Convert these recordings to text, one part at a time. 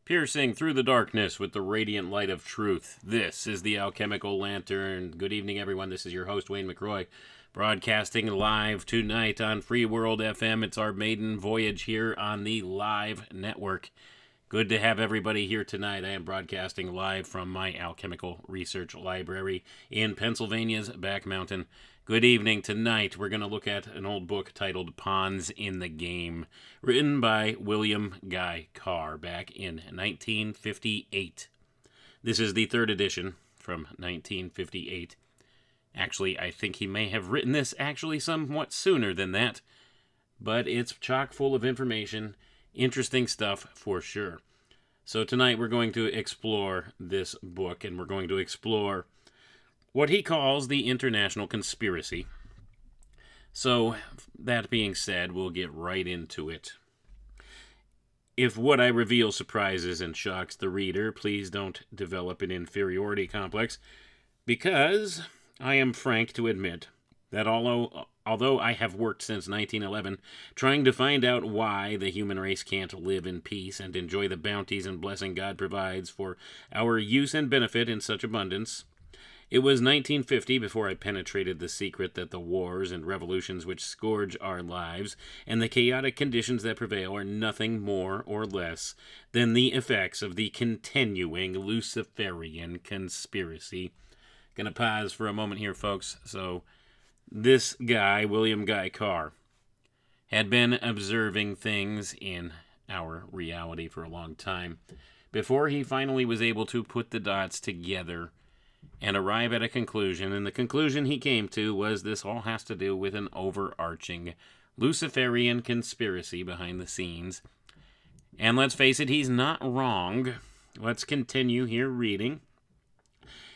piercing through the darkness with the radiant light of truth. This is the Alchemical Lantern. Good evening, everyone. This is your host, Wayne McRoy, broadcasting live tonight on Free World FM. It's our maiden voyage here on the Live Network. Good to have everybody here tonight. I am broadcasting live from my Alchemical Research Library in Pennsylvania's Back Mountain. Good evening. Tonight we're going to look at an old book titled Pawns in the Game, written by William Guy Carr back in 1958. This is the third edition from 1958. Actually, I think he may have written this actually somewhat sooner than that, but it's chock full of information. Interesting stuff for sure. So tonight we're going to explore this book, and we're going to explore what he calls the international conspiracy. So, that being said, we'll get right into it. If what I reveal surprises and shocks the reader, please don't develop an inferiority complex, because I am frank to admit that although I have worked since 1911 trying to find out why the human race can't live in peace and enjoy the bounties and blessing God provides for our use and benefit in such abundance, it was 1950 before I penetrated the secret that the wars and revolutions which scourge our lives and the chaotic conditions that prevail are nothing more or less than the effects of the continuing Luciferian conspiracy. Gonna pause for a moment here, folks. So, this guy, William Guy Carr, had been observing things in our reality for a long time before he finally was able to put the dots together and arrive at a conclusion. And the conclusion he came to was this all has to do with an overarching Luciferian conspiracy behind the scenes. And let's face it, he's not wrong. Let's continue here reading.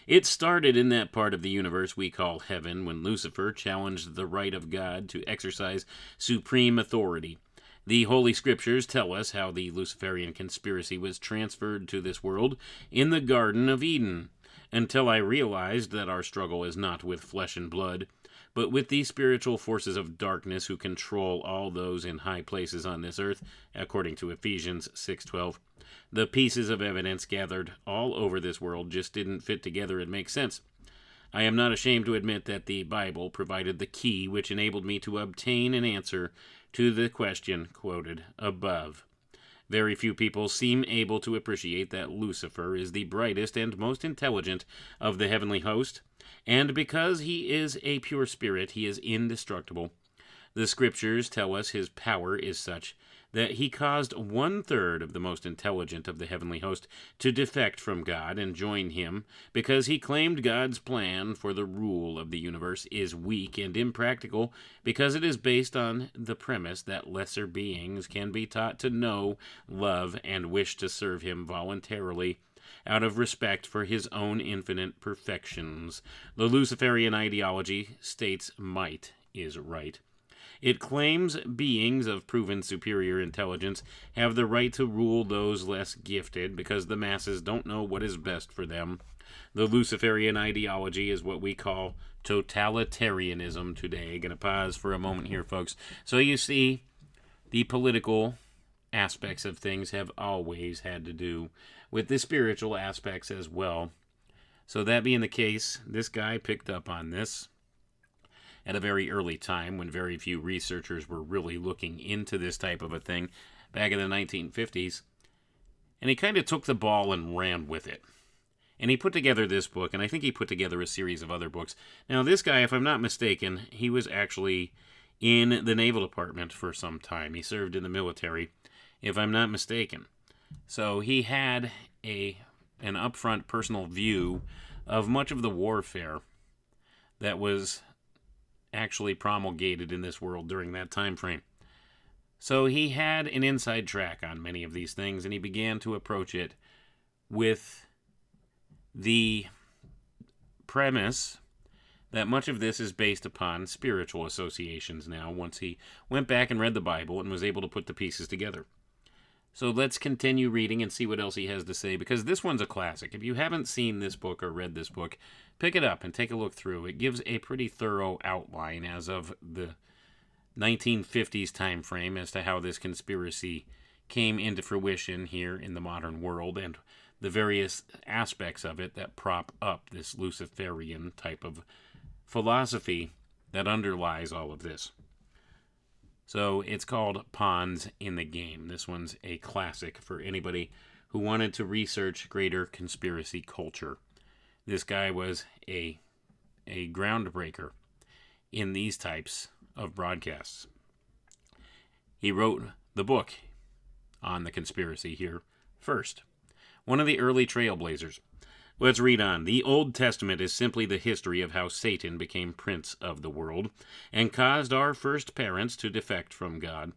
It started in that part of the universe we call heaven when Lucifer challenged the right of God to exercise supreme authority. The Holy Scriptures tell us how the Luciferian conspiracy was transferred to this world in the Garden of Eden, until I realized that our struggle is not with flesh and blood, but with the spiritual forces of darkness who control all those in high places on this earth, according to Ephesians 6:12. The pieces of evidence gathered all over this world just didn't fit together and make sense. I am not ashamed to admit that the Bible provided the key which enabled me to obtain an answer to the question quoted above. Very few people seem able to appreciate that Lucifer is the brightest and most intelligent of the heavenly host, and because he is a pure spirit, he is indestructible. The Scriptures tell us his power is such that he caused 1/3 of the most intelligent of the heavenly host to defect from God and join him, because he claimed God's plan for the rule of the universe is weak and impractical, because it is based on the premise that lesser beings can be taught to know, love, and wish to serve him voluntarily out of respect for his own infinite perfections. The Luciferian ideology states might is right. It claims beings of proven superior intelligence have the right to rule those less gifted because the masses don't know what is best for them. The Luciferian ideology is what we call totalitarianism today. Gonna pause for a moment here, folks. So you see, the political aspects of things have always had to do with the spiritual aspects as well. So that being the case, this guy picked up on this at a very early time when very few researchers were really looking into this type of a thing back in the 1950s. And he kind of took the ball and ran with it. And he put together this book, and I think he put together a series of other books. Now, this guy, if I'm not mistaken, he was actually in the Naval Department for some time. He served in the military, if I'm not mistaken. So he had an upfront personal view of much of the warfare that was actually promulgated in this world during that time frame. So he had an inside track on many of these things, and he began to approach it with the premise that much of this is based upon spiritual associations now, once he went back and read the Bible and was able to put the pieces together. So let's continue reading and see what else he has to say, because this one's a classic. If you haven't seen this book or read this book, pick it up and take a look through. It gives a pretty thorough outline as of the 1950s time frame as to how this conspiracy came into fruition here in the modern world and the various aspects of it that prop up this Luciferian type of philosophy that underlies all of this. So it's called Pawns in the Game. This one's a classic for anybody who wanted to research greater conspiracy culture. This guy was a groundbreaker in these types of broadcasts. He wrote the book on the conspiracy here first. One of the early trailblazers. Let's read on. The Old Testament is simply the history of how Satan became prince of the world and caused our first parents to defect from God.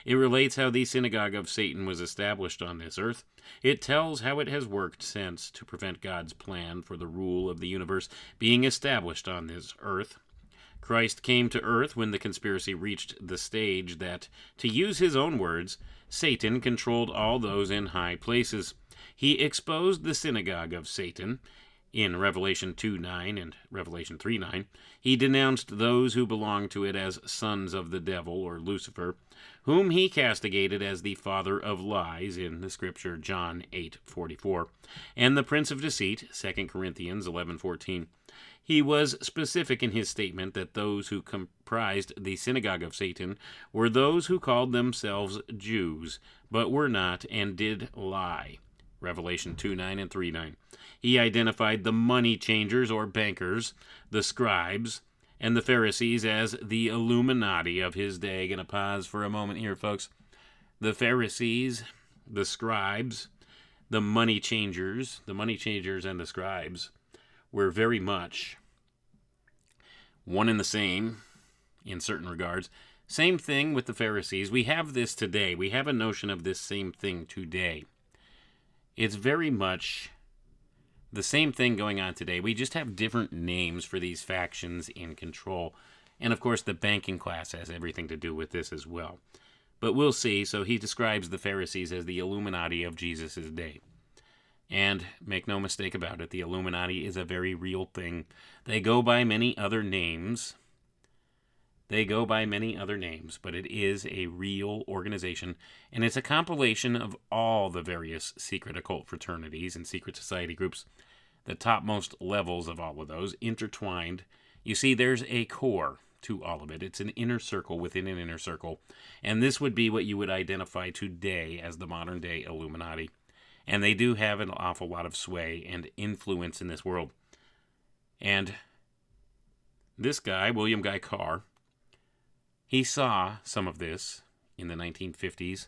It relates how the synagogue of Satan was established on this earth. It tells how it has worked since to prevent God's plan for the rule of the universe being established on this earth. Christ came to earth when the conspiracy reached the stage that, to use his own words, Satan controlled all those in high places. He exposed the synagogue of Satan in Revelation 2:9 and Revelation 3:9. He denounced those who belonged to it as sons of the devil, or Lucifer, whom he castigated as the father of lies in the scripture John 8:44, and the prince of deceit, 2 Corinthians 11:14. He was specific in his statement that those who comprised the synagogue of Satan were those who called themselves Jews, but were not and did lie. Revelation 2:9 and 3:9. He identified the money changers or bankers, the scribes, and the Pharisees as the Illuminati of his day. Gonna pause for a moment here, folks. The Pharisees, the scribes, the money changers and the scribes were very much one and the same in certain regards. Same thing with the Pharisees. We have this today. We have a notion of this same thing today. It's very much the same thing going on today. We just have different names for these factions in control. And of course, the banking class has everything to do with this as well. But we'll see. So he describes the Pharisees as the Illuminati of Jesus' day. And make no mistake about it, the Illuminati is a very real thing. They go by many other names. But it is a real organization, and it's a compilation of all the various secret occult fraternities and secret society groups, the topmost levels of all of those, intertwined. You see, there's a core to all of it. It's an inner circle within an inner circle, and this would be what you would identify today as the modern-day Illuminati. And they do have an awful lot of sway and influence in this world. And this guy, William Guy Carr, he saw some of this in the 1950s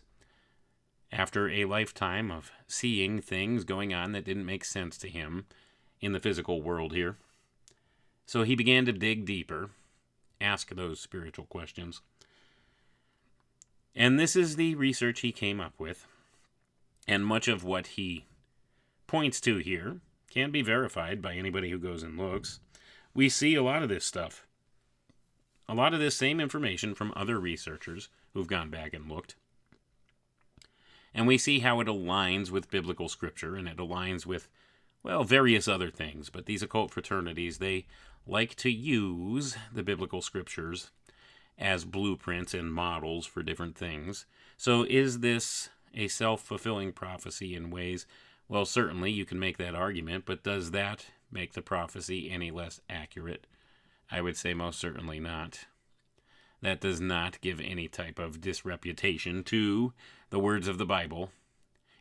after a lifetime of seeing things going on that didn't make sense to him in the physical world here. So he began to dig deeper, ask those spiritual questions. And this is the research he came up with. And much of what he points to here can be verified by anybody who goes and looks. We see a lot of this stuff. A lot of this same information from other researchers who've gone back and looked. And we see how it aligns with biblical scripture, and it aligns with, well, various other things. But these occult fraternities, they like to use the biblical scriptures as blueprints and models for different things. So is this a self-fulfilling prophecy in ways? Well, certainly you can make that argument, but does that make the prophecy any less accurate? I would say most certainly not. That does not give any type of disreputation to the words of the Bible.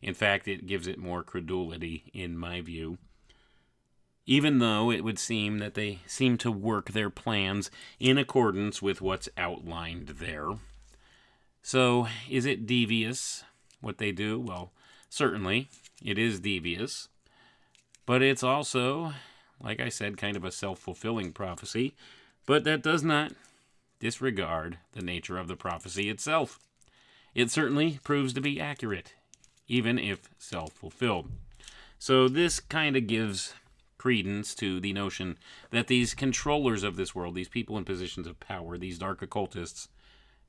In fact, it gives it more credulity, in my view. Even though it would seem that they seem to work their plans in accordance with what's outlined there. So, is it devious, what they do? Well, certainly, it is devious. But it's also, like I said, kind of a self-fulfilling prophecy, but that does not disregard the nature of the prophecy itself. It certainly proves to be accurate, even if self-fulfilled. So this kind of gives credence to the notion that these controllers of this world, these people in positions of power, these dark occultists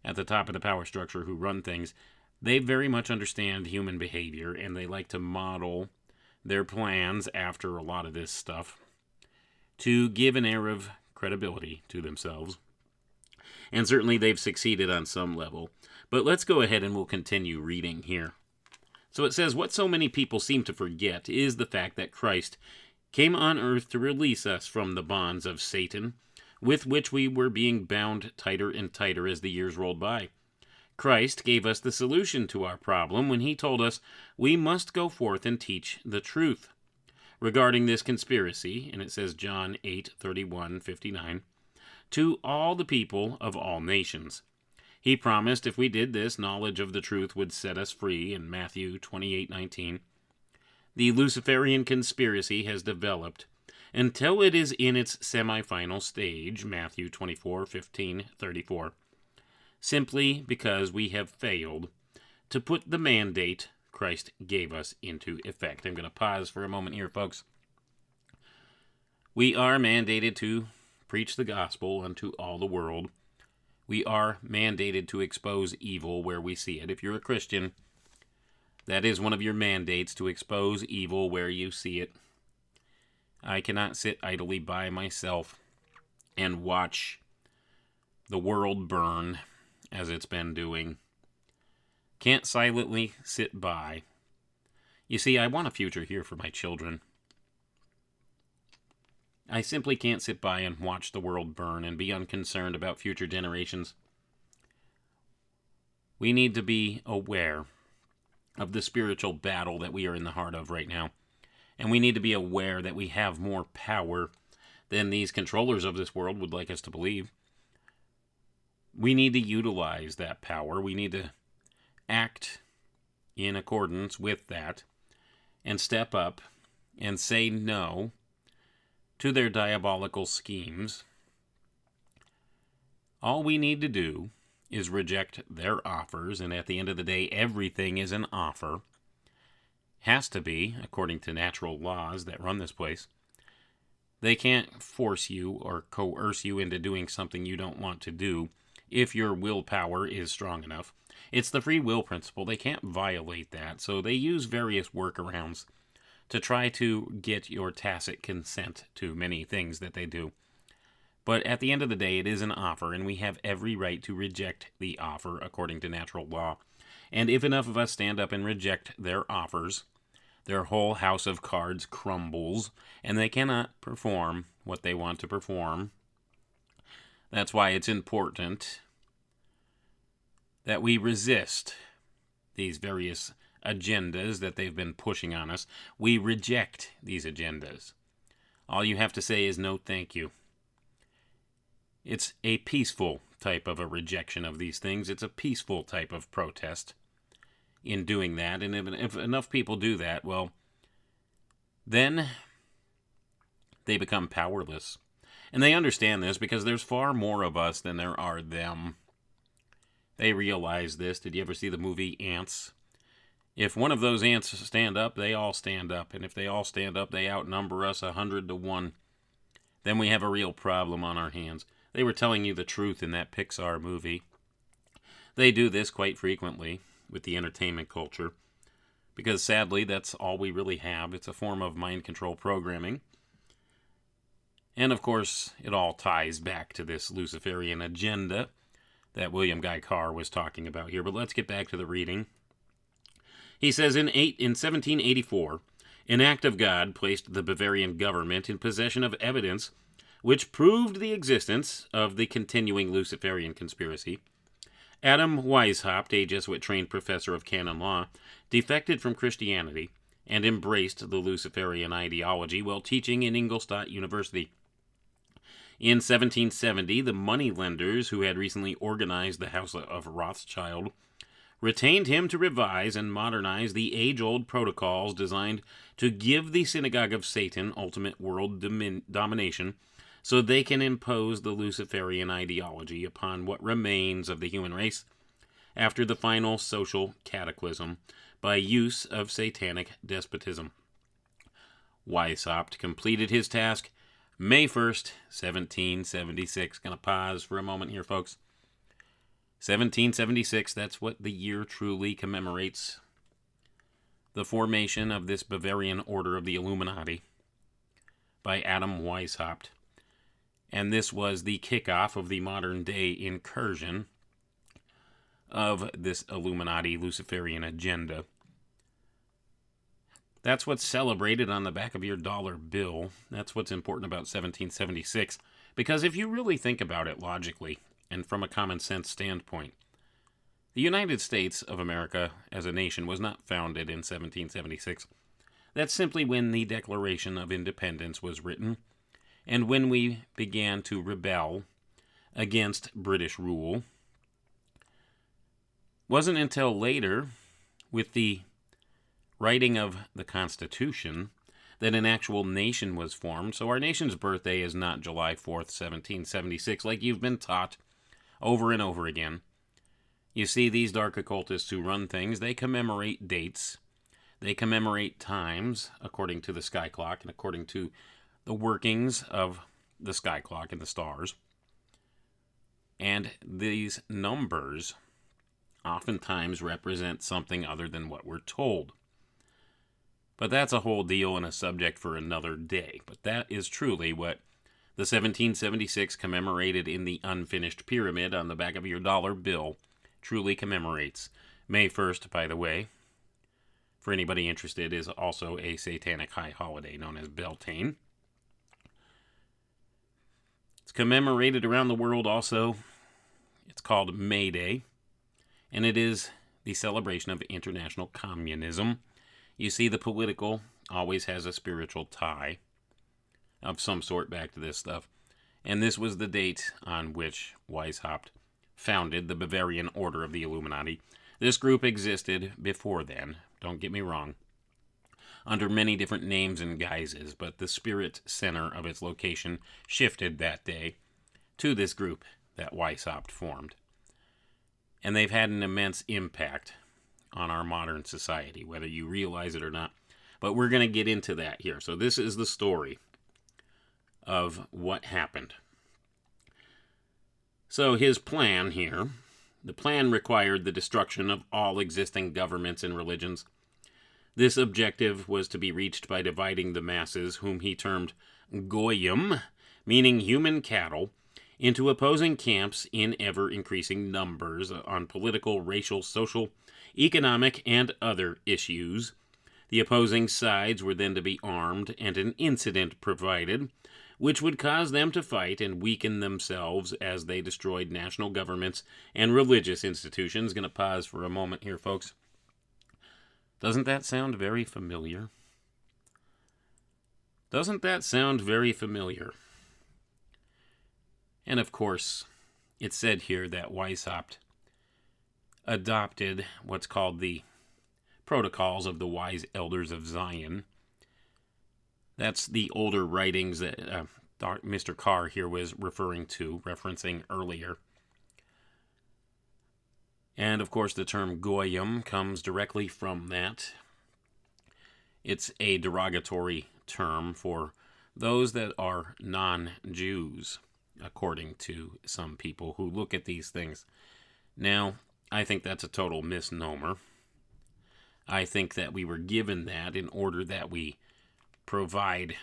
at the top of the power structure who run things, they very much understand human behavior, and they like to model their plans after a lot of this stuff to give an air of credibility to themselves. And certainly they've succeeded on some level. But let's go ahead and we'll continue reading here. So it says, what so many people seem to forget is the fact that Christ came on earth to release us from the bonds of Satan, with which we were being bound tighter and tighter as the years rolled by. Christ gave us the solution to our problem when he told us we must go forth and teach the truth. Regarding this conspiracy, and it says John 8:31-59, to all the people of all nations. He promised if we did this, knowledge of the truth would set us free in Matthew 28:19. The Luciferian conspiracy has developed until it is in its semi-final stage, Matthew 24:15-34, simply because we have failed to put the mandate Christ gave us into effect. I'm going to pause for a moment here, folks. We are mandated to preach the gospel unto all the world. We are mandated to expose evil where we see it. If you're a Christian, that is one of your mandates, to expose evil where you see it. I cannot sit idly by myself and watch the world burn as it's been doing. Can't silently sit by. You see, I want a future here for my children. I simply can't sit by and watch the world burn and be unconcerned about future generations. We need to be aware of the spiritual battle that we are in the heart of right now. And we need to be aware that we have more power than these controllers of this world would like us to believe. We need to utilize that power. We need to act in accordance with that and step up and say no to their diabolical schemes. All we need to do is reject their offers, and at the end of the day, everything is an offer. Has to be, according to natural laws that run this place. They can't force you or coerce you into doing something you don't want to do if your willpower is strong enough. It's the free will principle. They can't violate that, so they use various workarounds to try to get your tacit consent to many things that they do. But at the end of the day, it is an offer, and we have every right to reject the offer according to natural law. And if enough of us stand up and reject their offers, their whole house of cards crumbles, and they cannot perform what they want to perform. That's why it's important that we resist these various agendas that they've been pushing on us. We reject these agendas. All you have to say is no thank you. It's a peaceful type of a rejection of these things. It's a peaceful type of protest in doing that. And if enough people do that, well, then they become powerless. And they understand this because there's far more of us than there are them. They realize this. Did you ever see the movie Ants? If one of those ants stand up, they all stand up. And if they all stand up, they outnumber us 100-1. Then we have a real problem on our hands. They were telling you the truth in that Pixar movie. They do this quite frequently with the entertainment culture, because sadly, that's all we really have. It's a form of mind control programming. And of course, it all ties back to this Luciferian agenda that William Guy Carr was talking about here. But let's get back to the reading. He says, in 1784, an act of God placed the Bavarian government in possession of evidence which proved the existence of the continuing Luciferian conspiracy. Adam Weishaupt, a Jesuit-trained professor of canon law, defected from Christianity and embraced the Luciferian ideology while teaching in Ingolstadt University. In 1770, the moneylenders who had recently organized the House of Rothschild retained him to revise and modernize the age-old protocols designed to give the Synagogue of Satan ultimate world domination, so they can impose the Luciferian ideology upon what remains of the human race after the final social cataclysm by use of satanic despotism. Weishaupt completed his task May 1st, 1776. Gonna pause for a moment here, folks. 1776, that's what the year truly commemorates. The formation of this Bavarian Order of the Illuminati by Adam Weishaupt. And this was the kickoff of the modern-day incursion of this Illuminati Luciferian agenda. That's what's celebrated on the back of your dollar bill. That's what's important about 1776. Because if you really think about it logically and from a common sense standpoint, the United States of America as a nation was not founded in 1776. That's simply when the Declaration of Independence was written and when we began to rebel against British rule. Wasn't until later, with the writing of the Constitution, that an actual nation was formed. So our nation's birthday is not July 4th, 1776, like you've been taught over and over again. You see, these dark occultists who run things, they commemorate dates. They commemorate times according to the sky clock and according to the workings of the sky clock and the stars. And these numbers oftentimes represent something other than what we're told. But that's a whole deal and a subject for another day. But that is truly what the 1776 commemorated in the unfinished pyramid on the back of your dollar bill truly commemorates. May 1st, by the way, for anybody interested, is also a satanic high holiday known as Beltane. It's commemorated around the world also. It's called May Day, and it is the celebration of international communism. You see, the political always has a spiritual tie of some sort back to this stuff. And this was the date on which Weishaupt founded the Bavarian Order of the Illuminati. This group existed before then, don't get me wrong, under many different names and guises, but the spirit center of its location shifted that day to this group that Weishaupt formed. And they've had an immense impact on our modern society, whether you realize it or not. But we're going to get into that here. So this is the story of what happened. So his plan here, the plan required the destruction of all existing governments and religions. This objective was to be reached by dividing the masses, whom he termed goyim, meaning human cattle, into opposing camps in ever-increasing numbers on political, racial, social, economic, and other issues. The opposing sides were then to be armed, and an incident provided, which would cause them to fight and weaken themselves as they destroyed national governments and religious institutions. Going to pause for a moment here, folks. Doesn't that sound very familiar? Doesn't that sound very familiar? And of course, it's said here that Weishaupt adopted what's called the Protocols of the Wise Elders of Zion. That's the older writings that Mr. Carr here was referencing earlier. And of course, the term goyim comes directly from that. It's a derogatory term for those that are non-Jews, according to some people who look at these things. Now, I think that's a total misnomer. I think that we were given that in order that we provide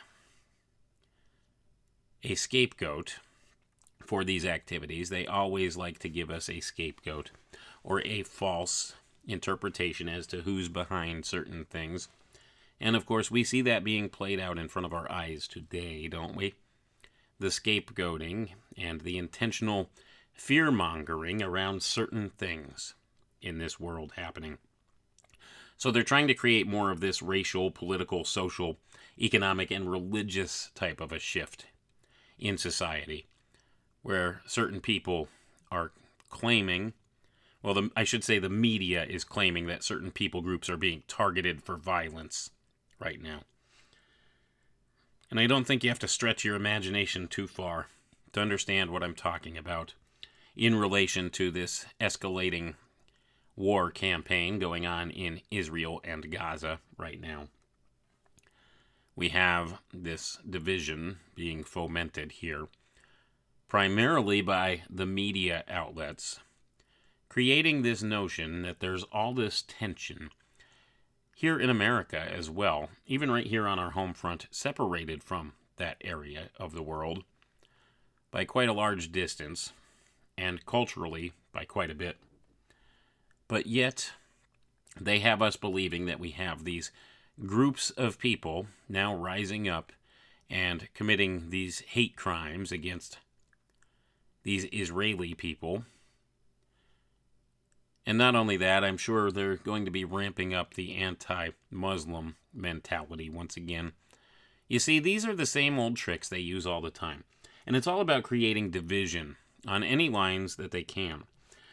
a scapegoat for these activities. They always like to give us a scapegoat or a false interpretation as to who's behind certain things. And of course, we see that being played out in front of our eyes today, don't we? The scapegoating and the intentional fear-mongering around certain things in this world happening. So they're trying to create more of this racial, political, social, economic, and religious type of a shift in society, where certain people are claiming, well, I should say the media is claiming that certain people groups are being targeted for violence right now. And I don't think you have to stretch your imagination too far to understand what I'm talking about in relation to this escalating war campaign going on in Israel and Gaza right now. We have this division being fomented here, primarily by the media outlets, creating this notion that there's all this tension here in America as well, even right here on our home front, separated from that area of the world by quite a large distance, and culturally by quite a bit. But yet, they have us believing that we have these groups of people now rising up and committing these hate crimes against these Israeli people. And not only that, I'm sure they're going to be ramping up the anti-Muslim mentality once again. You see, these are the same old tricks they use all the time. And it's all about creating division on any lines that they can,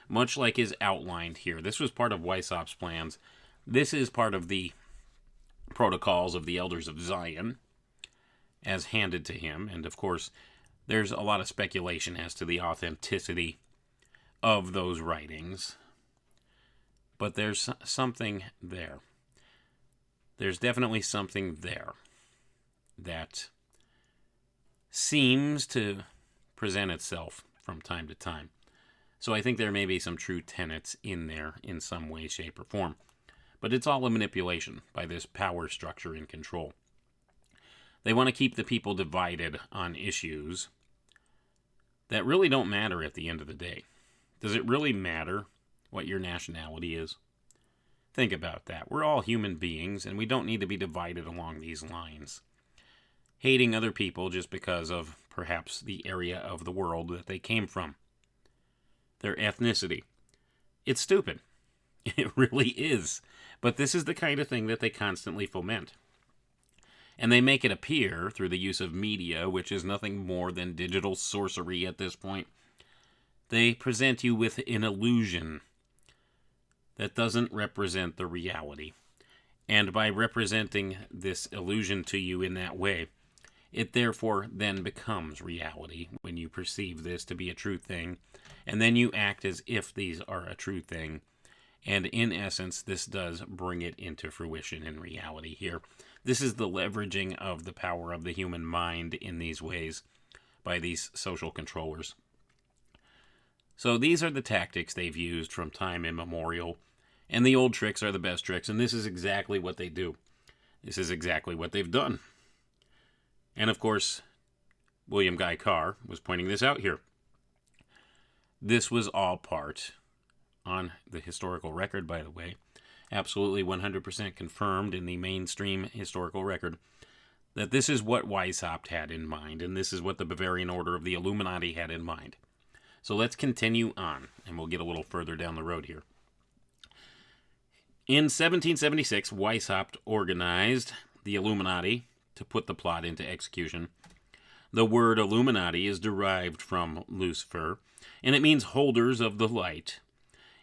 much like is outlined here. This was part of Weissaupt's plans. This is part of the protocols of the Elders of Zion, as handed to him. And of course, there's a lot of speculation as to the authenticity of those writings. But there's something there. There's definitely something there that seems to present itself from time to time. So I think there may be some true tenets in there in some way, shape, or form. But it's all a manipulation by this power structure and control. They want to keep the people divided on issues that really don't matter at the end of the day. Does it really matter what your nationality is? Think about that. We're all human beings, and we don't need to be divided along these lines. Hating other people just because of perhaps the area of the world that they came from. Their ethnicity. It's stupid. It really is. But this is the kind of thing that they constantly foment. And they make it appear through the use of media, which is nothing more than digital sorcery at this point. They present you with an illusion that doesn't represent the reality. And by representing this illusion to you in that way, it therefore then becomes reality when you perceive this to be a true thing. And then you act as if these are a true thing. And in essence, this does bring it into fruition in reality here. This is the leveraging of the power of the human mind in these ways by these social controllers. So these are the tactics they've used from time immemorial. And the old tricks are the best tricks. And this is exactly what they do. This is exactly what they've done. And of course, William Guy Carr was pointing this out here. This was all part on the historical record, by the way, absolutely 100% confirmed in the mainstream historical record, that this is what Weishaupt had in mind, and this is what the Bavarian Order of the Illuminati had in mind. So let's continue on, and we'll get a little further down the road here. In 1776, Weishaupt organized the Illuminati to put the plot into execution. The word Illuminati is derived from Lucifer, and it means holders of the light,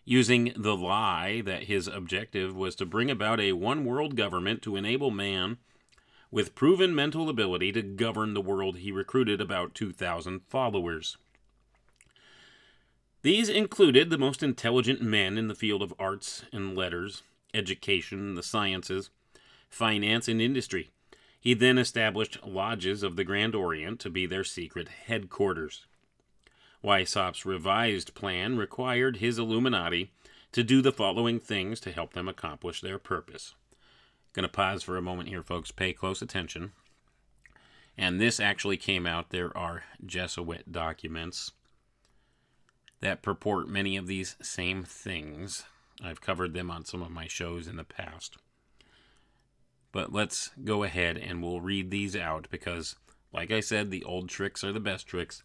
using the lie that his objective was to bring about a one-world government to enable man with proven mental ability to govern the world. He recruited about 2,000 followers. These included the most intelligent men in the field of arts and letters, education, the sciences, finance, and industry. He then established lodges of the Grand Orient to be their secret headquarters. Weishaupt's revised plan required his Illuminati to do the following things to help them accomplish their purpose. Going to pause for a moment here, folks. Pay close attention. And this actually came out. There are Jesuit documents that purport many of these same things. I've covered them on some of my shows in the past. But let's go ahead and we'll read these out because, like I said, the old tricks are the best tricks.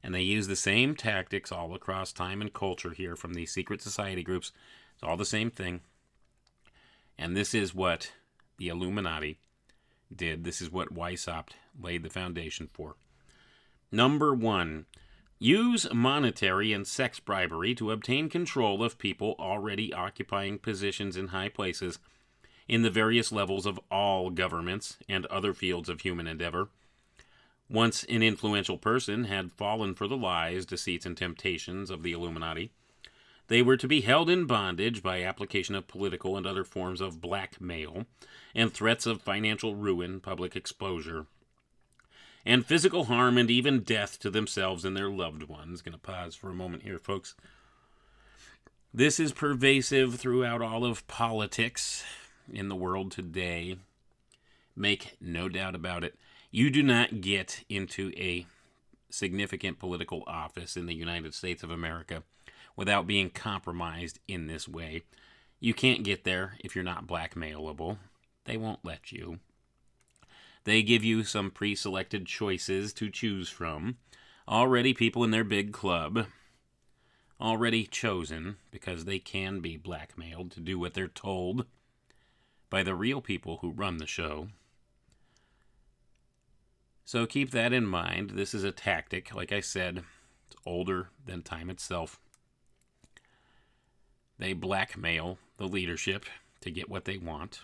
And they use the same tactics all across time and culture here from these secret society groups. It's all the same thing. And this is what the Illuminati did. This is what Weishaupt laid the foundation for. Number 1, use monetary and sex bribery to obtain control of people already occupying positions in high places in the various levels of all governments and other fields of human endeavor. Once an influential person had fallen for the lies, deceits, and temptations of the Illuminati, they were to be held in bondage by application of political and other forms of blackmail and threats of financial ruin, public exposure, and physical harm and even death to themselves and their loved ones. Going to pause for a moment here, folks. This is pervasive throughout all of politics in the world today. Make no doubt about it. You do not get into a significant political office in the United States of America without being compromised in this way. You can't get there if you're not blackmailable. They won't let you. They give you some pre-selected choices to choose from. Already people in their big club. Already chosen, because they can be blackmailed to do what they're told by the real people who run the show. So keep that in mind. This is a tactic, like I said, it's older than time itself. They blackmail the leadership to get what they want.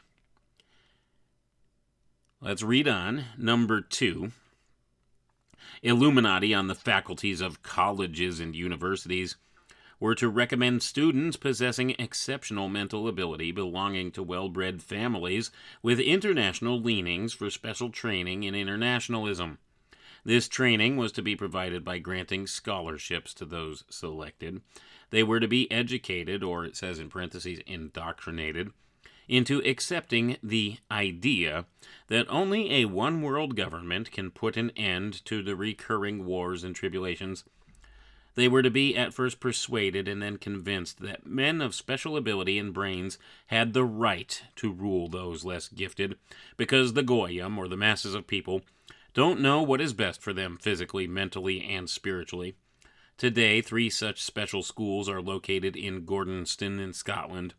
Let's read on. Number 2. Illuminati on the faculties of colleges and universities were to recommend students possessing exceptional mental ability belonging to well-bred families with international leanings for special training in internationalism. This training was to be provided by granting scholarships to those selected. They were to be educated, or it says in parentheses, indoctrinated, into accepting the idea that only a one-world government can put an end to the recurring wars and tribulations. They were to be at first persuaded and then convinced that men of special ability and brains had the right to rule those less gifted, because the goyim, or the masses of people, don't know what is best for them physically, mentally, and spiritually. Today, 3 such special schools are located in Gordonston in Scotland,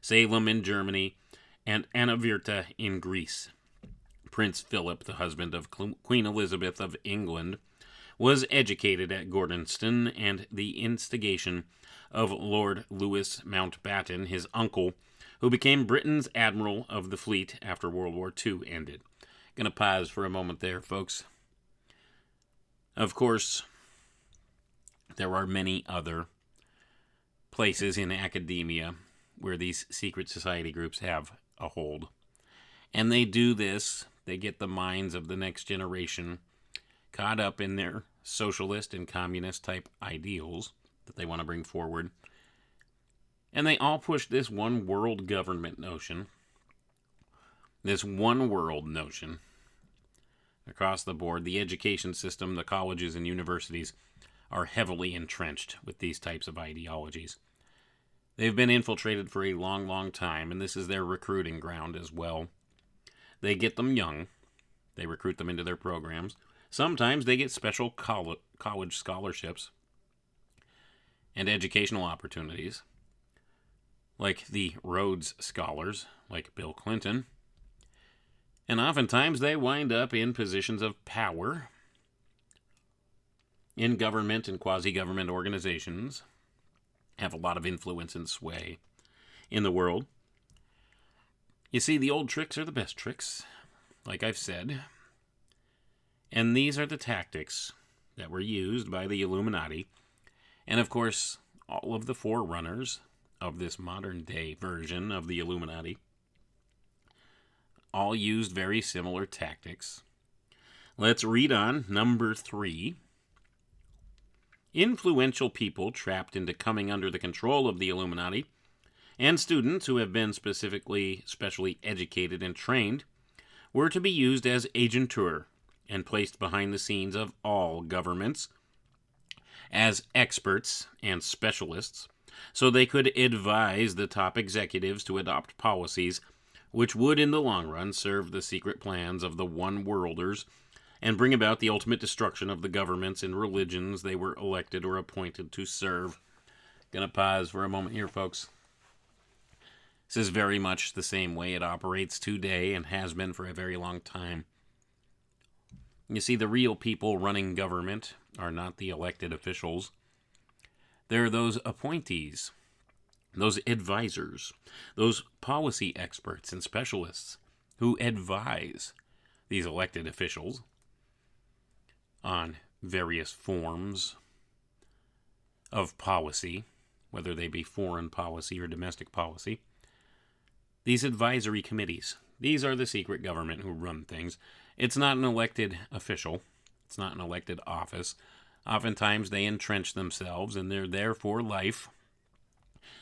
Salem in Germany, and Anavirta in Greece. Prince Philip, the husband of Queen Elizabeth of England, was educated at Gordonston, and the instigation of Lord Louis Mountbatten, his uncle, who became Britain's admiral of the fleet after World War II ended. Gonna pause for a moment there, folks. Of course, there are many other places in academia where these secret society groups have a hold. And they do this, they get the minds of the next generation caught up in their socialist and communist type ideals that they want to bring forward. And they all push this one world government notion, this one world notion across the board. The education system, the colleges and universities are heavily entrenched with these types of ideologies. They've been infiltrated for a long, long time, and this is their recruiting ground as well. They get them young. They recruit them into their programs. Sometimes they get special college scholarships and educational opportunities, like the Rhodes Scholars, like Bill Clinton. And oftentimes they wind up in positions of power in government and quasi-government organizations, have a lot of influence and sway in the world. You see, the old tricks are the best tricks, like I've said. And these are the tactics that were used by the Illuminati. And of course, all of the forerunners of this modern day version of the Illuminati all used very similar tactics. Let's read on. Number 3. Influential people trapped into coming under the control of the Illuminati, and students who have been specially educated and trained, were to be used as agentur and placed behind the scenes of all governments as experts and specialists, so they could advise the top executives to adopt policies which would in the long run serve the secret plans of the one-worlders and bring about the ultimate destruction of the governments and religions they were elected or appointed to serve. Gonna pause for a moment here, folks. This is very much the same way it operates today and has been for a very long time. You see, the real people running government are not the elected officials. They're those appointees, those advisors, those policy experts and specialists who advise these elected officials on various forms of policy, whether they be foreign policy or domestic policy. These advisory committees, these are the secret government who run things. It's not an elected official. It's not an elected office. Oftentimes they entrench themselves and they're there for life.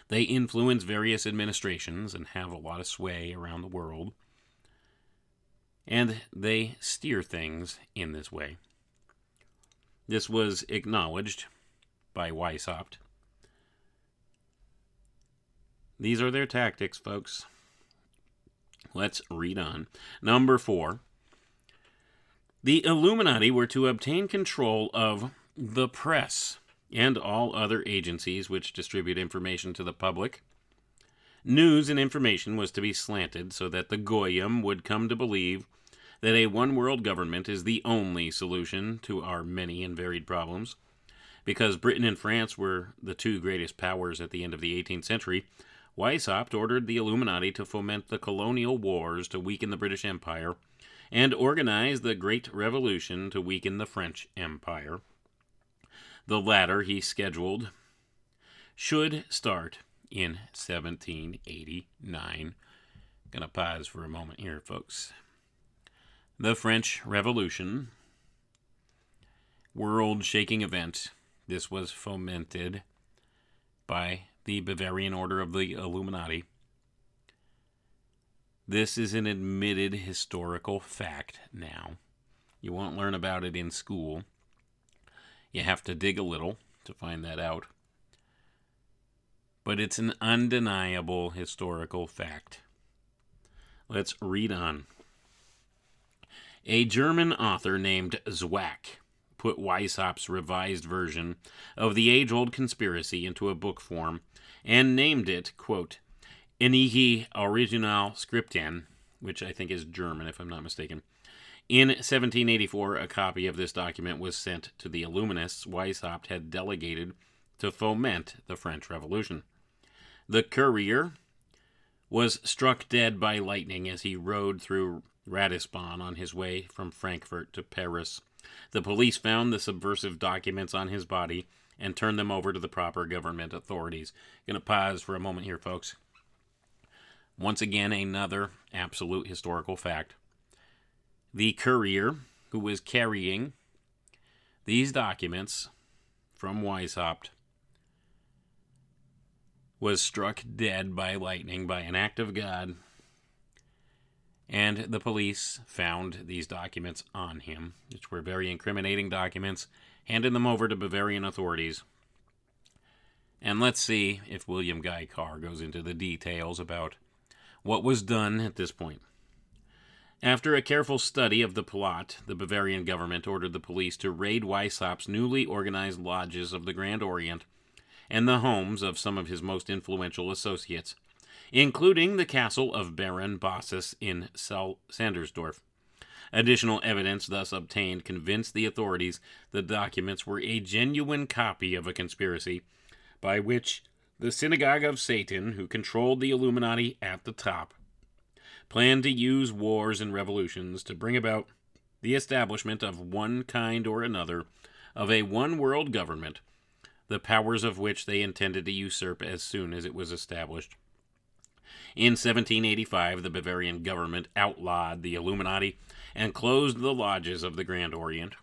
They influence various administrations and have a lot of sway around the world. And they steer things in this way. This was acknowledged by Weishaupt. These are their tactics, folks. Let's read on. Number 4. The Illuminati were to obtain control of the press and all other agencies which distribute information to the public. News and information was to be slanted so that the Goyim would come to believe that a one-world government is the only solution to our many and varied problems. Because Britain and France were the two greatest powers at the end of the 18th century, Weishaupt ordered the Illuminati to foment the colonial wars to weaken the British Empire and organize the Great Revolution to weaken the French Empire. The latter, he scheduled, should start in 1789. Gonna pause for a moment here, folks. The French Revolution, world-shaking event. This was fomented by the Bavarian Order of the Illuminati. This is an admitted historical fact now. You won't learn about it in school. You have to dig a little to find that out. But it's an undeniable historical fact. Let's read on. A German author named Zwack put Weishaupt's revised version of the age-old conspiracy into a book form and named it, quote, Enigi Original Scripten, which I think is German if I'm not mistaken. In 1784, a copy of this document was sent to the Illuminists Weishaupt had delegated to foment the French Revolution. The courier was struck dead by lightning as he rode through Ratisbon on his way from Frankfurt to Paris. The police found the subversive documents on his body and turned them over to the proper government authorities. Going to pause for a moment here, folks. Once again, another absolute historical fact. The courier who was carrying these documents from Weishaupt was struck dead by lightning by an act of God, and the police found these documents on him, which were very incriminating documents, handed them over to Bavarian authorities. And let's see if William Guy Carr goes into the details about what was done at this point. After a careful study of the plot, the Bavarian government ordered the police to raid Weishaupt's newly organized lodges of the Grand Orient and the homes of some of his most influential associates, including the castle of Baron Bossus in Sandersdorf. Additional evidence thus obtained convinced the authorities the documents were a genuine copy of a conspiracy by which the Synagogue of Satan, who controlled the Illuminati at the top, planned to use wars and revolutions to bring about the establishment of one kind or another of a one-world government, the powers of which they intended to usurp as soon as it was established. In 1785, the Bavarian government outlawed the Illuminati and closed the lodges of the Grand Orient.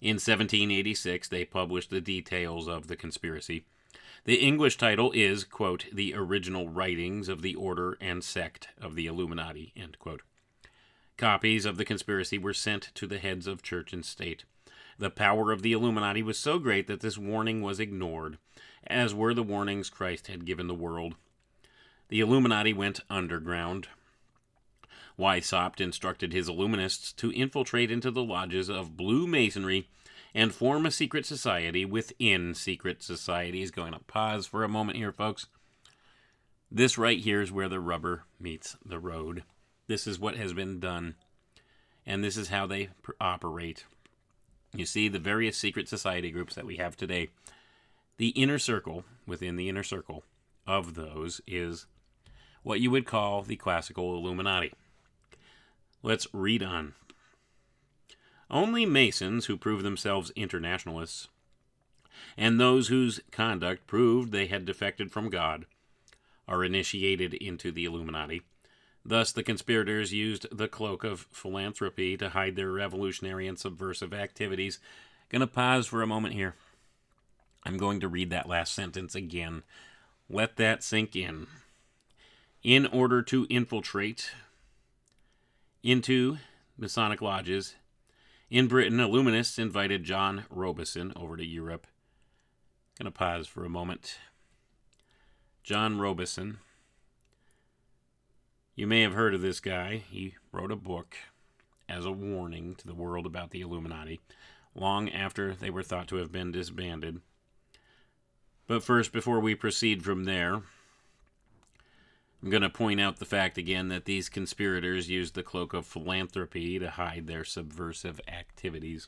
In 1786, they published the details of the conspiracy. The English title is, quote, The Original Writings of the Order and Sect of the Illuminati, end quote. Copies of the conspiracy were sent to the heads of church and state. The power of the Illuminati was so great that this warning was ignored, as were the warnings Christ had given the world. The Illuminati went underground. Weishaupt instructed his Illuminists to infiltrate into the lodges of Blue Masonry and form a secret society within secret societies. Going to pause for a moment here, folks. This right here is where the rubber meets the road. This is what has been done, and this is how they operate. You see, the various secret society groups that we have today, the inner circle within the inner circle of those is what you would call the classical Illuminati. Let's read on. Only Masons who prove themselves internationalists, and those whose conduct proved they had defected from God, are initiated into the Illuminati. Thus, the conspirators used the cloak of philanthropy to hide their revolutionary and subversive activities. Gonna pause for a moment here. I'm going to read that last sentence again. Let that sink in. In order to infiltrate into Masonic lodges in Britain, Illuminists invited John Robison over to Europe. Gonna pause for a moment. John Robison You may have heard of this guy. He wrote a book as a warning to the world about the Illuminati long after they were thought to have been disbanded. But first, before we proceed from there, I'm going to point out the fact again that these conspirators used the cloak of philanthropy to hide their subversive activities.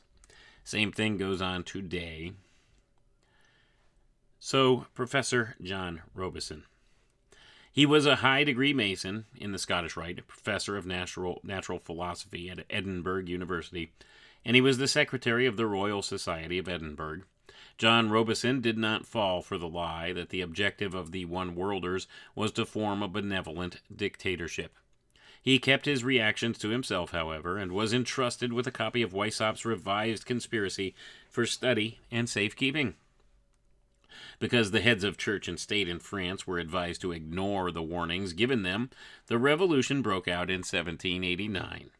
Same thing goes on today. So, Professor John Robison. He was a high-degree Mason in the Scottish Rite, a professor of natural philosophy at Edinburgh University, and he was the secretary of the Royal Society of Edinburgh. John Robison did not fall for the lie that the objective of the One-Worlders was to form a benevolent dictatorship. He kept his reactions to himself, however, and was entrusted with a copy of Weishaupt's revised conspiracy for study and safekeeping. Because the heads of church and state in France were advised to ignore the warnings given them, the revolution broke out in 1789.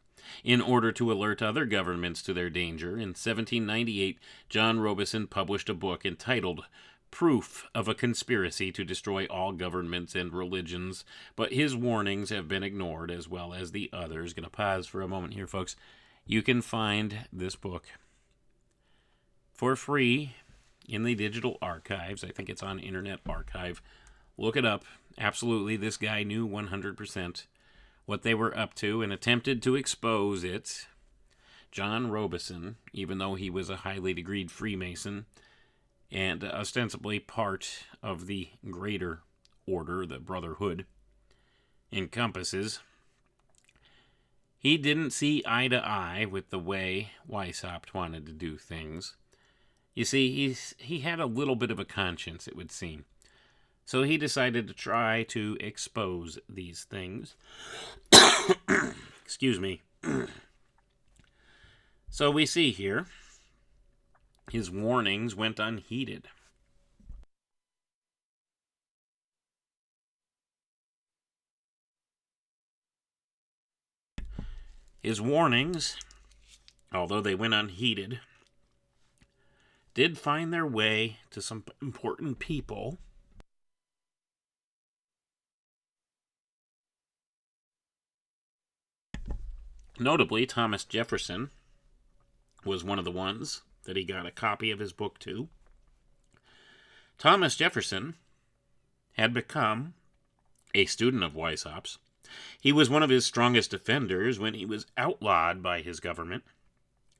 In order to alert other governments to their danger, in 1798, John Robison published a book entitled Proof of a Conspiracy to Destroy All Governments and Religions, but his warnings have been ignored, as well as the others. Going to pause for a moment here, folks. You can find this book for free in the digital archives. I think it's on Internet Archive. Look it up. Absolutely, this guy knew 100% what they were up to and attempted to expose it. John Robison, even though he was a highly degreed Freemason and ostensibly part of the greater order, the Brotherhood, encompasses, he didn't see eye to eye with the way Weishaupt wanted to do things. You see, he had a little bit of a conscience, it would seem. So he decided to try to expose these things. Excuse me. So we see here, his warnings went unheeded. His warnings, although they went unheeded, did find their way to some important people. Notably, Thomas Jefferson was one of the ones that he got a copy of his book to. Thomas Jefferson had become a student of Weishaupt's. He was one of his strongest defenders when he was outlawed by his government.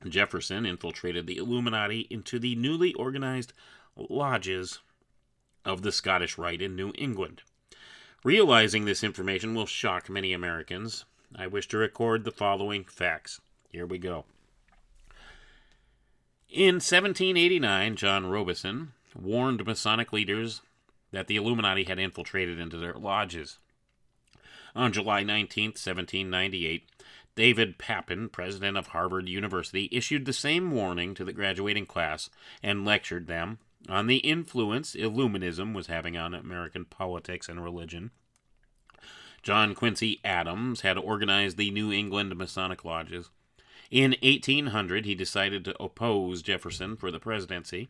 Jefferson infiltrated the Illuminati into the newly organized lodges of the Scottish Rite in New England. Realizing this information will shock many Americans, I wish to record the following facts. Here we go. In 1789, John Robison warned Masonic leaders that the Illuminati had infiltrated into their lodges. On July 19, 1798, David Papin, president of Harvard University, issued the same warning to the graduating class and lectured them on the influence Illuminism was having on American politics and religion. John Quincy Adams had organized the New England Masonic Lodges. In 1800, he decided to oppose Jefferson for the presidency.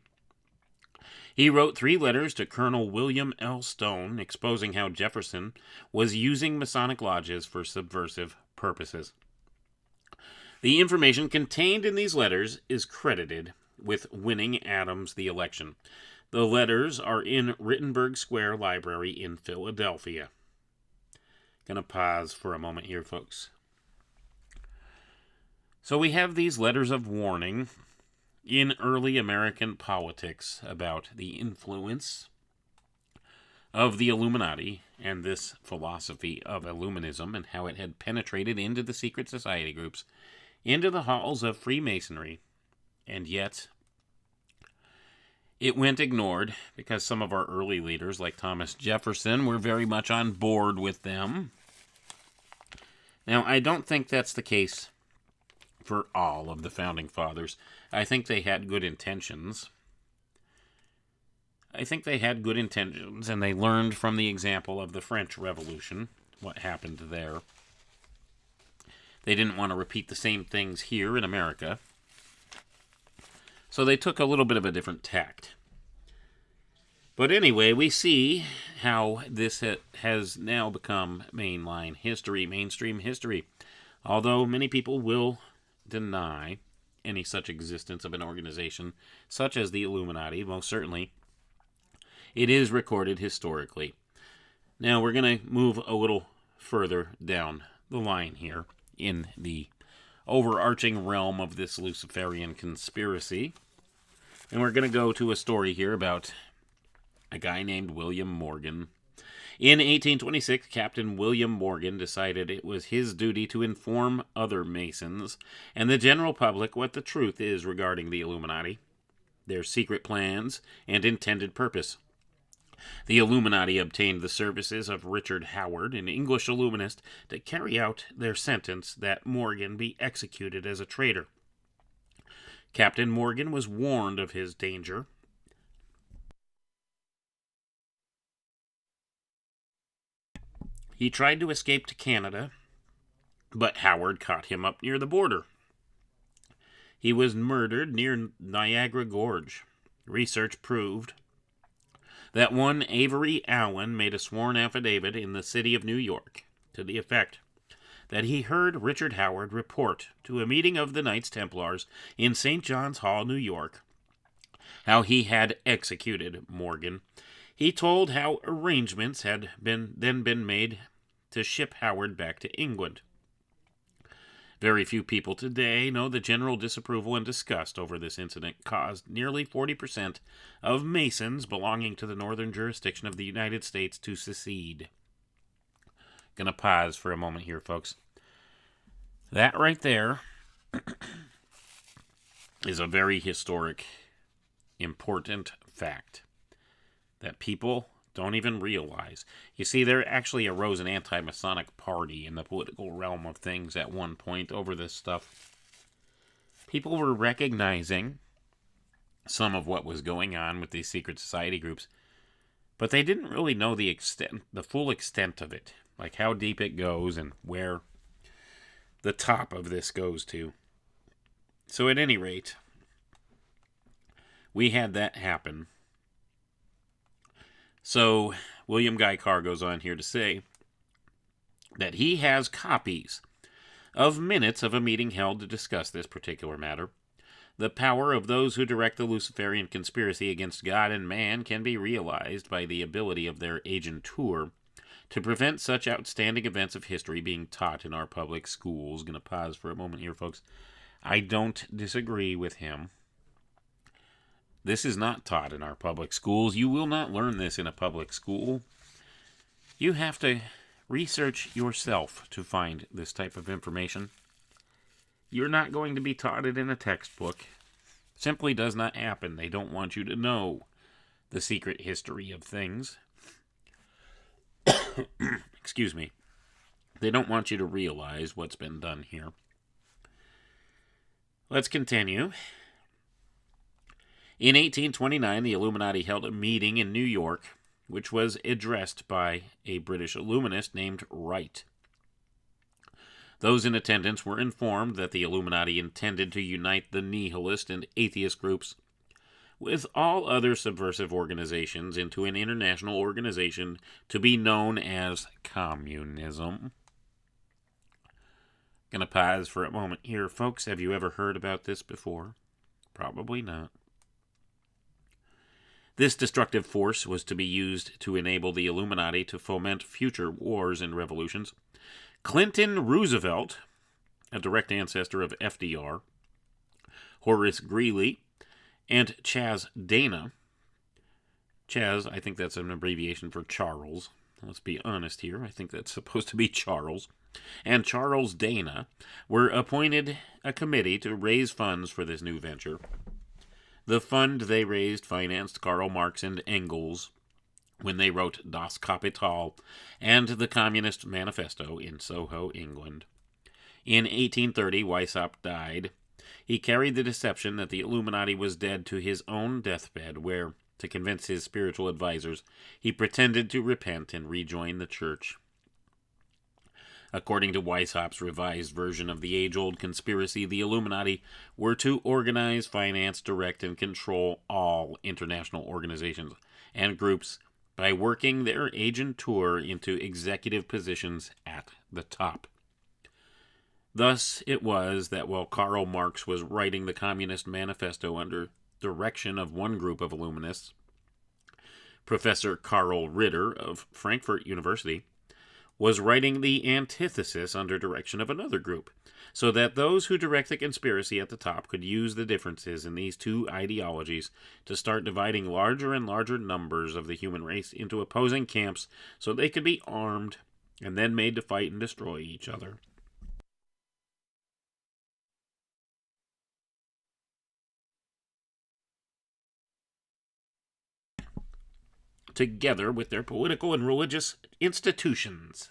He wrote 3 letters to Colonel William L. Stone exposing how Jefferson was using Masonic lodges for subversive purposes. The information contained in these letters is credited with winning Adams the election. The letters are in Rittenberg Square Library in Philadelphia. Gonna pause for a moment here, folks. So we have these letters of warning in early American politics about the influence of the Illuminati and this philosophy of Illuminism and how it had penetrated into the secret society groups, into the halls of Freemasonry, and yet it went ignored because some of our early leaders, like Thomas Jefferson, were very much on board with them. Now, I don't think that's the case for all of the Founding Fathers. I think they had good intentions. And they learned from the example of the French Revolution, what happened there. They didn't want to repeat the same things here in America. So they took a little bit of a different tact. But anyway, we see how this has now become mainline history, mainstream history. Although many people will deny any such existence of an organization such as the Illuminati, most certainly, it is recorded historically. Now we're going to move a little further down the line here in the overarching realm of this Luciferian conspiracy. And we're going to go to a story here about a guy named William Morgan. In 1826, Captain William Morgan decided it was his duty to inform other Masons and the general public what the truth is regarding the Illuminati, their secret plans, and intended purpose. The Illuminati obtained the services of Richard Howard, an English Illuminist, to carry out their sentence that Morgan be executed as a traitor. Captain Morgan was warned of his danger. He tried to escape to Canada, but Howard caught him up near the border. He was murdered near Niagara Gorge. Research proved that one Avery Allen made a sworn affidavit in the city of New York to the effect that he heard Richard Howard report to a meeting of the Knights Templars in St. John's Hall, New York, how he had executed Morgan. He told how arrangements had then been made to ship Howard back to England. Very few people today know the general disapproval and disgust over this incident caused nearly 40% of Masons belonging to the northern jurisdiction of the United States to secede. Gonna pause for a moment here, folks. That right there is a very historic, important fact that people don't even realize. You see, there actually arose an anti-Masonic party in the political realm of things at one point over this stuff. People were recognizing some of what was going on with these secret society groups, but they didn't really know the full extent of it, like how deep it goes and where the top of this goes to. So at any rate, we had that happen. So William Guy Carr goes on here to say that he has copies of minutes of a meeting held to discuss this particular matter. The power of those who direct the Luciferian conspiracy against God and man can be realized by the ability of their agentur to prevent such outstanding events of history being taught in our public schools. Going to pause for a moment here, folks. I don't disagree with him. This is not taught in our public schools. You will not learn this in a public school. You have to research yourself to find this type of information. You're not going to be taught it in a textbook. Simply does not happen. They don't want you to know the secret history of things. Excuse me. They don't want you to realize what's been done here. Let's continue. In 1829, the Illuminati held a meeting in New York, which was addressed by a British Illuminist named Wright. Those in attendance were informed that the Illuminati intended to unite the nihilist and atheist groups with all other subversive organizations into an international organization to be known as communism. Gonna pause for a moment here, folks. Have you ever heard about this before? Probably not. This destructive force was to be used to enable the Illuminati to foment future wars and revolutions. Clinton Roosevelt, a direct ancestor of FDR, Horace Greeley, and Chaz Dana. Chaz, I think that's an abbreviation for Charles. Let's be honest here. I think that's supposed to be Charles. And Charles Dana were appointed a committee to raise funds for this new venture. The fund they raised financed Karl Marx and Engels when they wrote Das Kapital and the Communist Manifesto in Soho, England. In 1830, Weishaupt died. He carried the deception that the Illuminati was dead to his own deathbed, where, to convince his spiritual advisors, he pretended to repent and rejoin the church. According to Weishaupt's revised version of the age-old conspiracy, the Illuminati were to organize, finance, direct, and control all international organizations and groups by working their agentur into executive positions at the top. Thus, it was that while Karl Marx was writing the Communist Manifesto under direction of one group of Illuminists, Professor Karl Ritter of Frankfurt University was writing the antithesis under direction of another group, so that those who direct the conspiracy at the top could use the differences in these two ideologies to start dividing larger and larger numbers of the human race into opposing camps so they could be armed and then made to fight and destroy each other. Together with their political and religious institutions.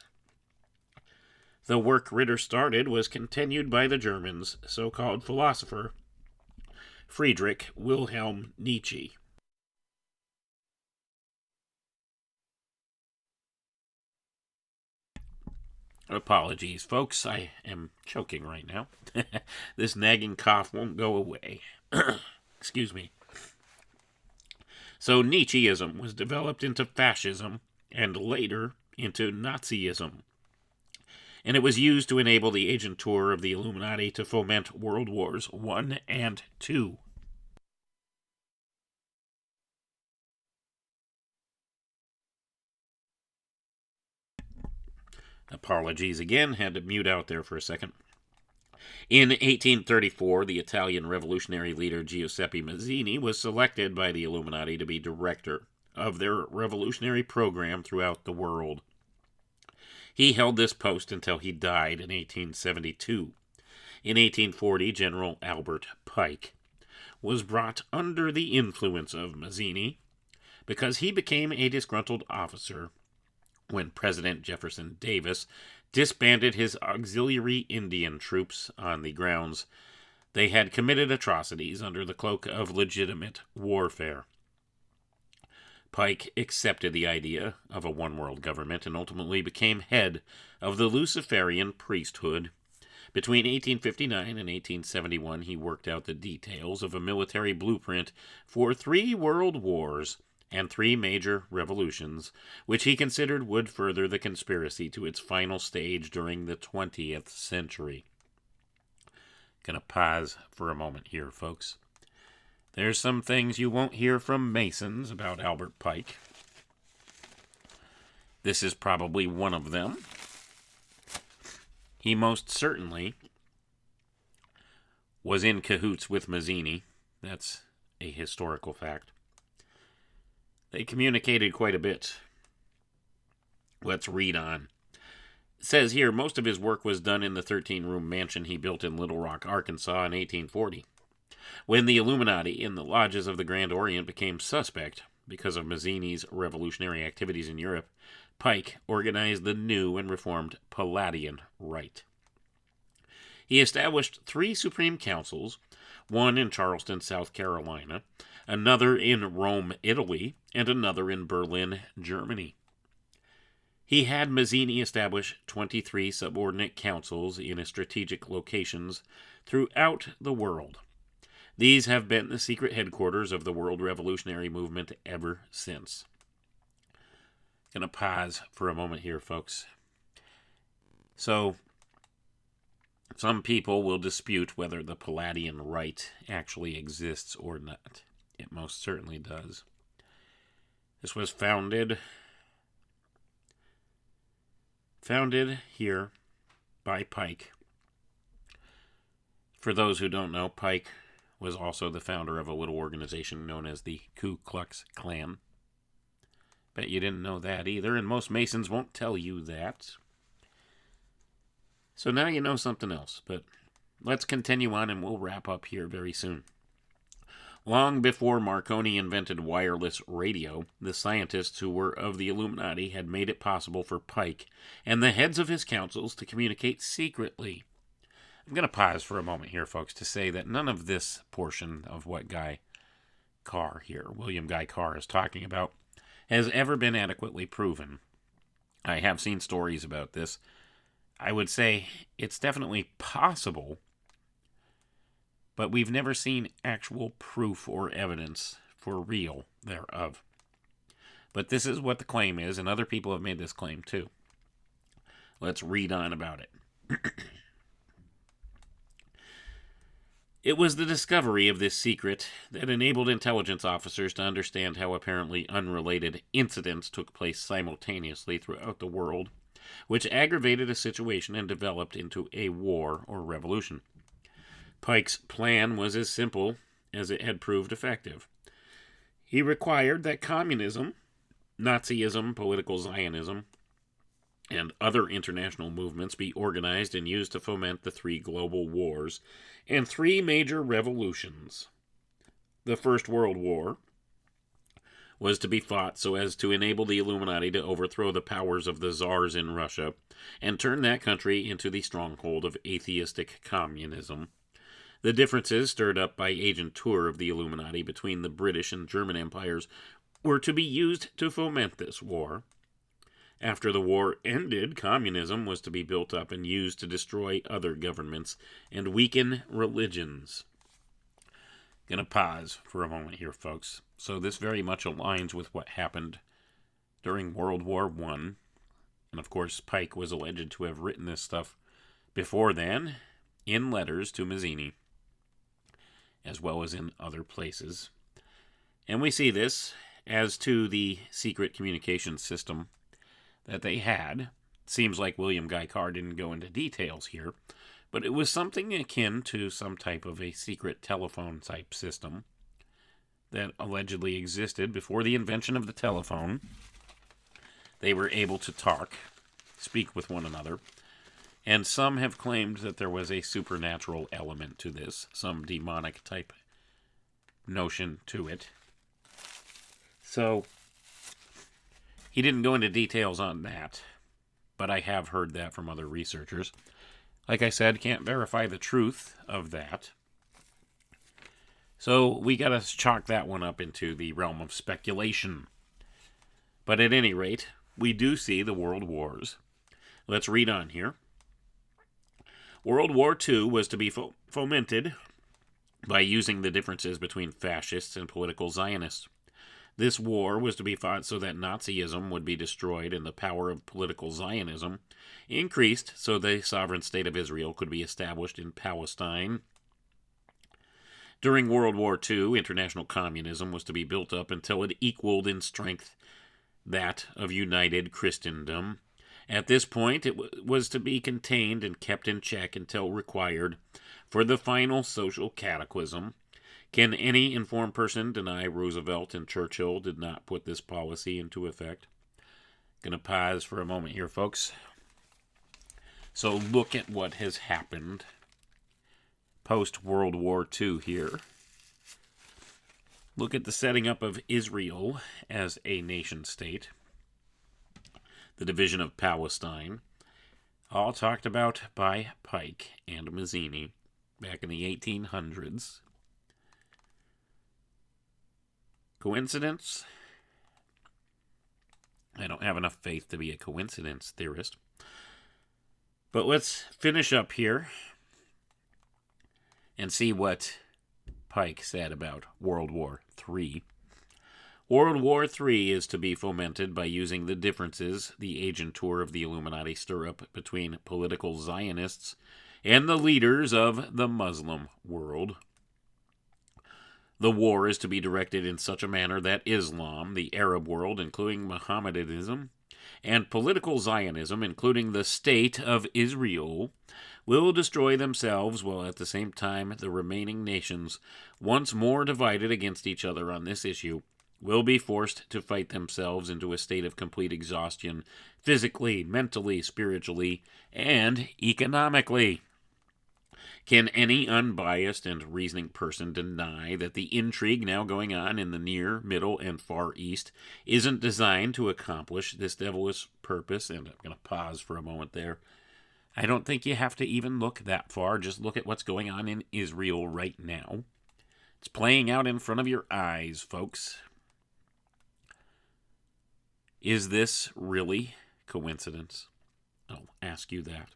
The work Ritter started was continued by the Germans' so-called philosopher Friedrich Wilhelm Nietzsche. Apologies, folks. I am choking right now. This nagging cough won't go away. Excuse me. So Nietzscheism was developed into fascism and later into Nazism. And it was used to enable the agentur of the Illuminati to foment World Wars I and II. Apologies again, had to mute out there for a second. In 1834, the Italian revolutionary leader Giuseppe Mazzini was selected by the Illuminati to be director of their revolutionary program throughout the world. He held this post until he died in 1872. In 1840, General Albert Pike was brought under the influence of Mazzini because he became a disgruntled officer when President Jefferson Davis disbanded his auxiliary Indian troops on the grounds they had committed atrocities under the cloak of legitimate warfare. Pike accepted the idea of a one-world government and ultimately became head of the Luciferian priesthood. Between 1859 and 1871, he worked out the details of a military blueprint for 3 world wars and 3 major revolutions, which he considered would further the conspiracy to its final stage during the 20th century. Gonna pause for a moment here, folks. There's some things you won't hear from Masons about Albert Pike. This is probably one of them. He most certainly was in cahoots with Mazzini. That's a historical fact. They communicated quite a bit. Let's read on. It says here, most of his work was done in the 13-room mansion he built in Little Rock, Arkansas in 1840. When the Illuminati in the lodges of the Grand Orient became suspect because of Mazzini's revolutionary activities in Europe, Pike organized the new and reformed Palladian Rite. He established 3 supreme councils, one in Charleston, South Carolina, another in Rome, Italy, and another in Berlin, Germany. He had Mazzini establish 23 subordinate councils in strategic locations throughout the world. These have been the secret headquarters of the World Revolutionary Movement ever since. Gonna pause for a moment here, folks. So, some people will dispute whether the Palladian Rite actually exists or not. It most certainly does. This was founded here by Pike. For those who don't know, Pike was also the founder of a little organization known as the Ku Klux Klan. Bet you didn't know that either, and most Masons won't tell you that. So now you know something else, but let's continue on and we'll wrap up here very soon. Long before Marconi invented wireless radio, the scientists who were of the Illuminati had made it possible for Pike and the heads of his councils to communicate secretly. I'm going to pause for a moment here, folks, to say that none of this portion of what William Guy Carr, is talking about, has ever been adequately proven. I have seen stories about this. I would say it's definitely possible, but we've never seen actual proof or evidence for real thereof. But this is what the claim is, and other people have made this claim too. Let's read on about it. It was the discovery of this secret that enabled intelligence officers to understand how apparently unrelated incidents took place simultaneously throughout the world, which aggravated a situation and developed into a war or revolution. Pike's plan was as simple as it had proved effective. He required that communism, Nazism, political Zionism, and other international movements be organized and used to foment the 3 global wars and 3 major revolutions. The First World War was to be fought so as to enable the Illuminati to overthrow the powers of the czars in Russia and turn that country into the stronghold of atheistic communism. The differences stirred up by agent tour of the Illuminati between the British and German empires were to be used to foment this war. After the war ended, communism was to be built up and used to destroy other governments and weaken religions. Gonna pause for a moment here, folks. So this very much aligns with what happened during World War I. And of course, Pike was alleged to have written this stuff before then in letters to Mazzini, as well as in other places. And we see this as to the secret communication system that they had. Seems like William Guy Carr didn't go into details here, but it was something akin to some type of a secret telephone type system that allegedly existed before the invention of the telephone. They were able to talk, speak with one another, and some have claimed that there was a supernatural element to this, some demonic type notion to it. So he didn't go into details on that, but I have heard that from other researchers. Like I said, can't verify the truth of that. So we got to chalk that one up into the realm of speculation. But at any rate, we do see the world wars. Let's read on here. World War II was to be fomented by using the differences between fascists and political Zionists. This war was to be fought so that Nazism would be destroyed and the power of political Zionism increased so the sovereign state of Israel could be established in Palestine. During World War II, international communism was to be built up until it equaled in strength that of united Christendom. At this point, it was to be contained and kept in check until required for the final social cataclysm. Can any informed person deny Roosevelt and Churchill did not put this policy into effect? Gonna pause for a moment here, folks. So look at what has happened post-World War II here. Look at the setting up of Israel as a nation-state. The division of Palestine. All talked about by Pike and Mazzini back in the 1800s. Coincidence? I don't have enough faith to be a coincidence theorist. But let's finish up here and see what Pike said about World War III. World War III is to be fomented by using the differences the agent tour of the Illuminati stir up between political Zionists and the leaders of the Muslim world. The war is to be directed in such a manner that Islam, the Arab world, including Mohammedanism, and political Zionism, including the State of Israel, will destroy themselves, while at the same time the remaining nations, once more divided against each other on this issue, will be forced to fight themselves into a state of complete exhaustion, physically, mentally, spiritually, and economically. Can any unbiased and reasoning person deny that the intrigue now going on in the Near, Middle, and Far East isn't designed to accomplish this devilish purpose? And I'm going to pause for a moment there. I don't think you have to even look that far. Just look at what's going on in Israel right now. It's playing out in front of your eyes, folks. Is this really coincidence? I'll ask you that.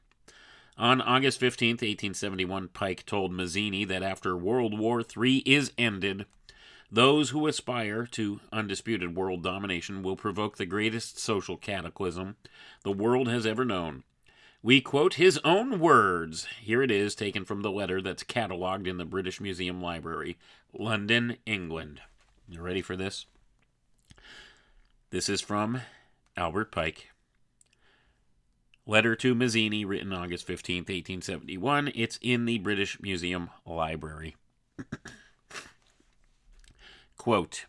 On August 15th, 1871, Pike told Mazzini that after World War III is ended, those who aspire to undisputed world domination will provoke the greatest social cataclysm the world has ever known. We quote his own words. Here it is, taken from the letter that's catalogued in the British Museum Library, London, England. You ready for this? This is from Albert Pike. Letter to Mazzini, written August 15th, 1871. It's in the British Museum Library. Quote,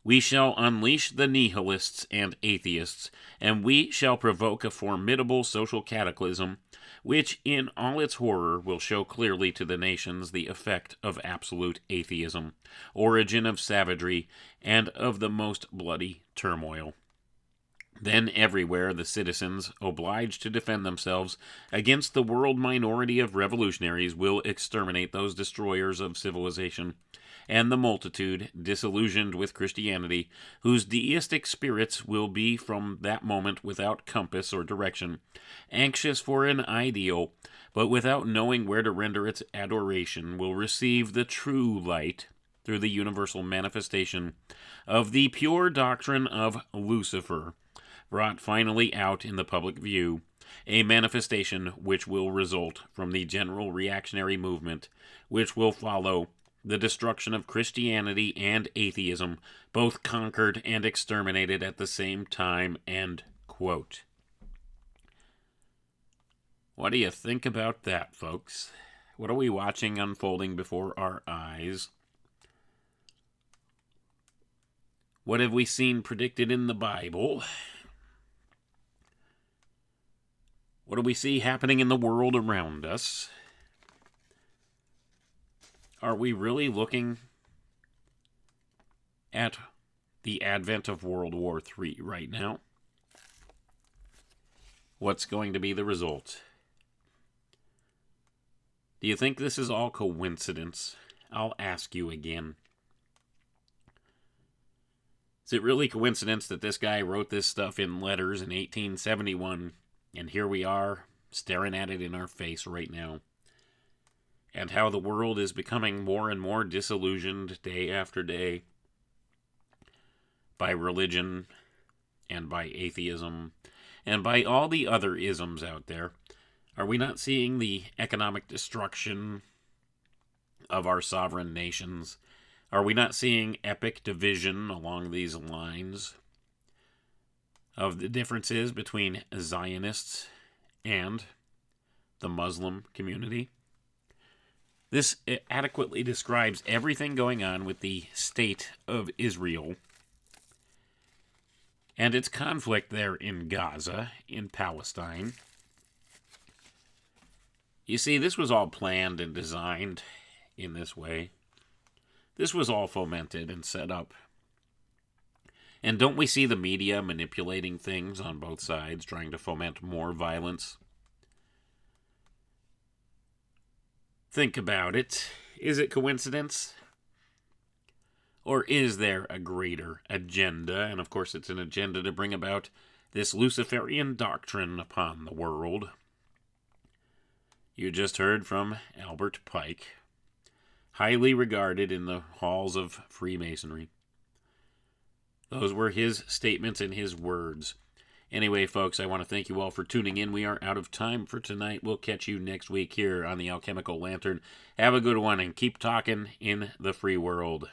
we shall unleash the nihilists and atheists, and we shall provoke a formidable social cataclysm, which in all its horror will show clearly to the nations the effect of absolute atheism, origin of savagery, and of the most bloody turmoil. Then everywhere the citizens, obliged to defend themselves against the world minority of revolutionaries, will exterminate those destroyers of civilization, and the multitude, disillusioned with Christianity, whose deistic spirits will be from that moment without compass or direction, anxious for an ideal, but without knowing where to render its adoration, will receive the true light through the universal manifestation of the pure doctrine of Lucifer, brought finally out in the public view, a manifestation which will result from the general reactionary movement, which will follow the destruction of Christianity and atheism, both conquered and exterminated at the same time, end quote. What do you think about that, folks? What are we watching unfolding before our eyes? What have we seen predicted in the Bible? What do we see happening in the world around us? Are we really looking at the advent of World War III right now? What's going to be the result? Do you think this is all coincidence? I'll ask you again. Is it really coincidence that this guy wrote this stuff in letters in 1871, and here we are, staring at it in our face right now? And how the world is becoming more and more disillusioned day after day by religion and by atheism and by all the other isms out there. Are we not seeing the economic destruction of our sovereign nations? Are we not seeing epic division along these lines of the differences between Zionists and the Muslim community? This adequately describes everything going on with the state of Israel and its conflict there in Gaza, in Palestine. You see, this was all planned and designed in this way. This was all fomented and set up. And don't we see the media manipulating things on both sides, trying to foment more violence? Think about it. Is it coincidence? Or is there a greater agenda? And of course it's an agenda to bring about this Luciferian doctrine upon the world. You just heard from Albert Pike, highly regarded in the halls of Freemasonry. Those were his statements and his words. Anyway, folks, I want to thank you all for tuning in. We are out of time for tonight. We'll catch you next week here on the Alchemical Lantern. Have a good one and keep talking in the free world.